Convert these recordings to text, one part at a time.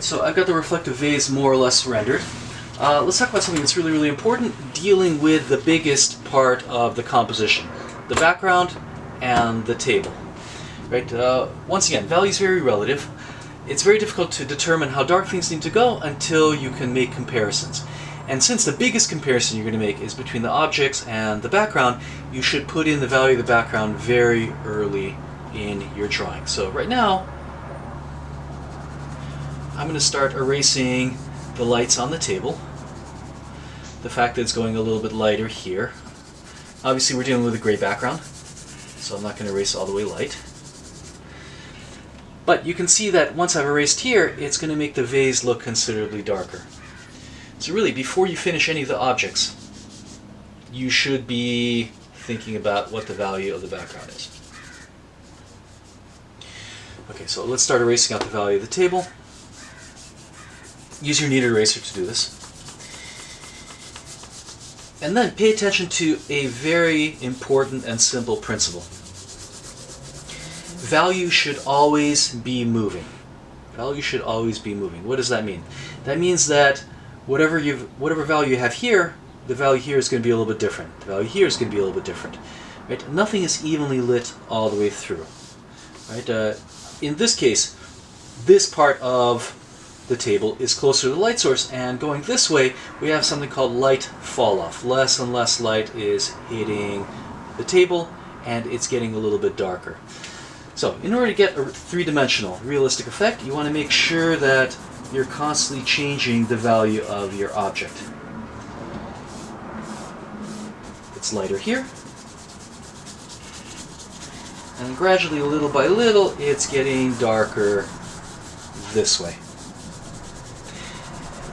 Alright, so I've got the reflective vase more or less rendered. Let's talk about something that's really, really important, dealing with the biggest part of the composition, the background and the table. Right? Once again, value is very relative. It's very difficult to determine how dark things need to go until you can make comparisons. And since the biggest comparison you're going to make is between the objects and the background, you should put in the value of the background very early in your drawing. So right now, I'm going to start erasing the lights on the table. The fact that it's going a little bit lighter here. Obviously we're dealing with a gray background, so I'm not going to erase all the way light. But you can see that once I've erased here, it's going to make the vase look considerably darker. So really, before you finish any of the objects, you should be thinking about what the value of the background is. Okay, so let's start erasing out the value of the table. Use your kneaded eraser to do this. And then pay attention to a very important and simple principle. Value should always be moving. Value should always be moving. What does that mean? That means that whatever value you have here, the value here is going to be a little bit different. The value here is going to be a little bit different. Right? Nothing is evenly lit all the way through. Right? In this case, this part of the table is closer to the light source, and going this way, we have something called light fall-off. Less and less light is hitting the table, and it's getting a little bit darker. So, in order to get a three-dimensional, realistic effect, you want to make sure that you're constantly changing the value of your object. It's lighter here, and gradually, little by little, it's getting darker this way.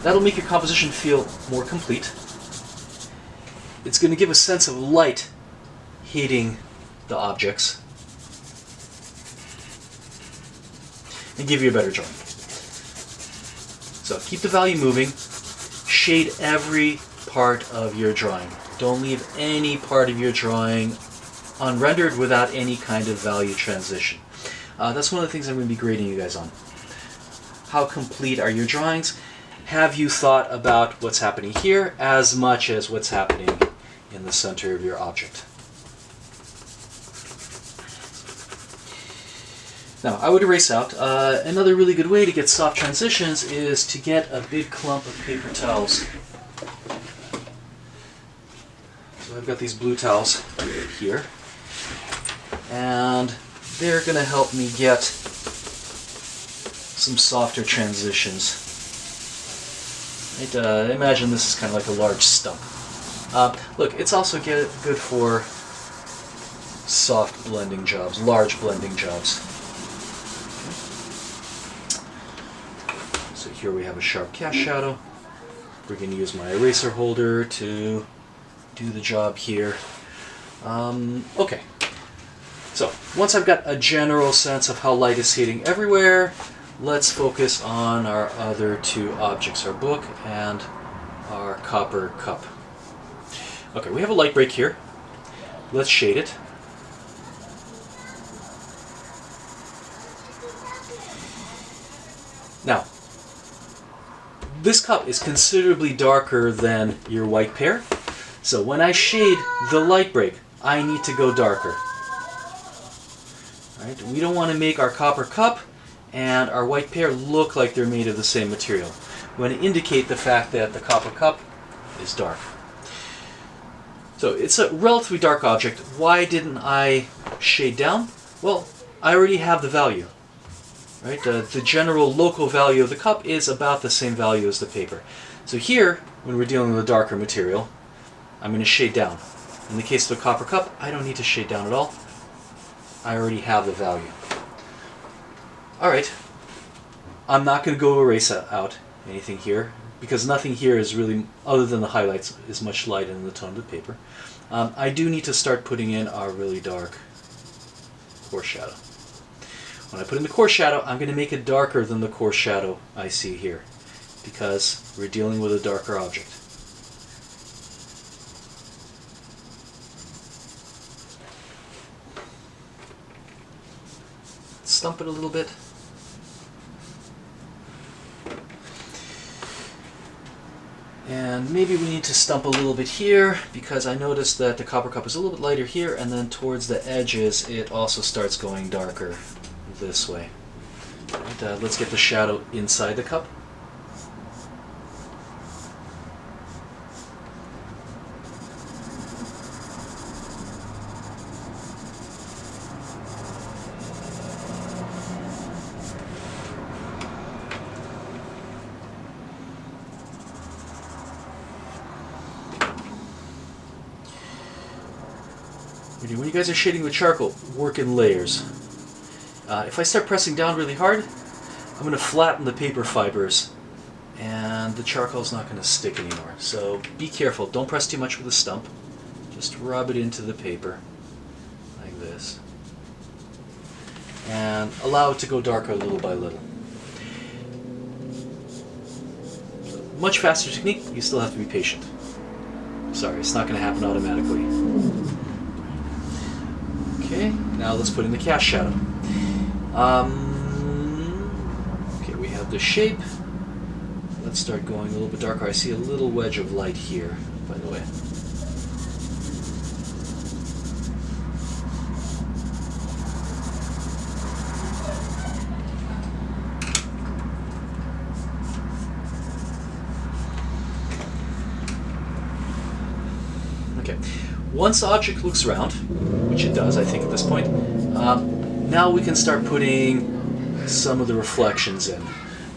That'll make your composition feel more complete. It's going to give a sense of light hitting the objects and give you a better drawing. So keep the value moving. Shade every part of your drawing. Don't leave any part of your drawing unrendered without any kind of value transition. That's one of the things I'm going to be grading you guys on. How complete are your drawings? Have you thought about what's happening here as much as what's happening in the center of your object? Now, I would erase out. Another really good way to get soft transitions is to get a big clump of paper towels. So I've got these blue towels here, and they're going to help me get some softer transitions. Imagine this is kind of like a large stump. Look, it's also good for soft blending jobs, large blending jobs. So here we have a sharp cast shadow. We're going to use my eraser holder to do the job here. Okay, so once I've got a general sense of how light is hitting everywhere, let's focus on our other two objects, our book and our copper cup. Okay, we have a light break here. Let's shade it. Now, this cup is considerably darker than your white pear, so when I shade the light break, I need to go darker. All right, we don't want to make our copper cup and our white pear look like they're made of the same material. We want to indicate the fact that the copper cup is dark. So it's a relatively dark object. Why didn't I shade down? Well, I already have the value. Right? The general local value of the cup is about the same value as the paper. So here, when we're dealing with a darker material, I'm going to shade down. In the case of a copper cup, I don't need to shade down at all. I already have the value. Alright, I'm not going to go erase out anything here, because nothing here is really, other than the highlights, is much lighter than the tone of the paper. I do need to start putting in our really dark coarse shadow. When I put in the coarse shadow, I'm going to make it darker than the coarse shadow I see here, because we're dealing with a darker object. Stump it a little bit. And maybe we need to stump a little bit here because I noticed that the copper cup is a little bit lighter here, and then towards the edges it also starts going darker this way. And, let's get the shadow inside the cup. When you guys are shading with charcoal, work in layers. If I start pressing down really hard, I'm going to flatten the paper fibers and the charcoal is not going to stick anymore. So be careful, don't press too much with a stump. Just rub it into the paper like this. And allow it to go darker little by little. Much faster technique, you still have to be patient. Sorry, it's not going to happen automatically. Okay, now let's put in the cast shadow. Okay, we have the shape. Let's start going a little bit darker. I see a little wedge of light here, by the way. Okay, once the object looks round, which it does, I think, at this point, now we can start putting some of the reflections in.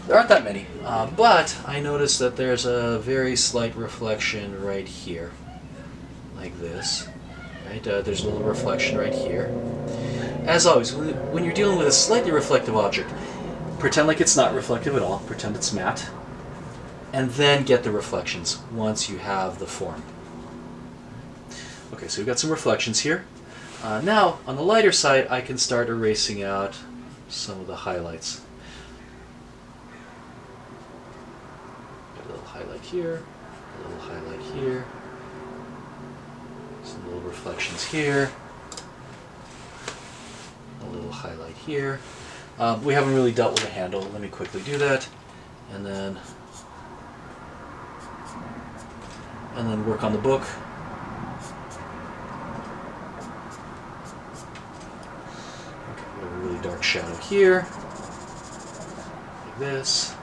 There aren't that many, but I noticed that there's a very slight reflection right here, like this. Right? There's a little reflection right here. As always, when you're dealing with a slightly reflective object, pretend like it's not reflective at all, pretend it's matte, and then get the reflections once you have the form. Okay, so we've got some reflections here. Now, on the lighter side, I can start erasing out some of the highlights. Got a little highlight here, a little highlight here, some little reflections here, a little highlight here. We haven't really dealt with the handle. Let me quickly do that, and then work on the book. Dark shadow here, like this.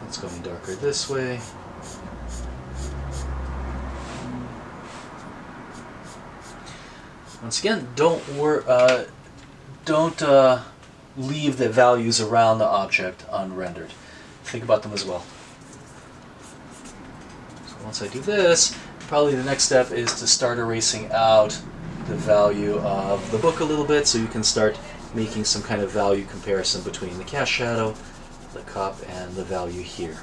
It's going darker this way. Once again, don't leave the values around the object unrendered. Think about them as well. So once I do this, probably the next step is to start erasing out the value of the book a little bit, so you can start making some kind of value comparison between the cast shadow, the cup, and the value here.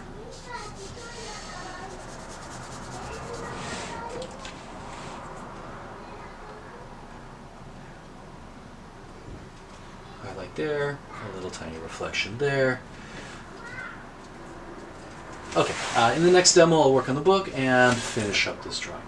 Highlight there, a little tiny reflection there. Okay, in the next demo I'll work on the book and finish up this drawing.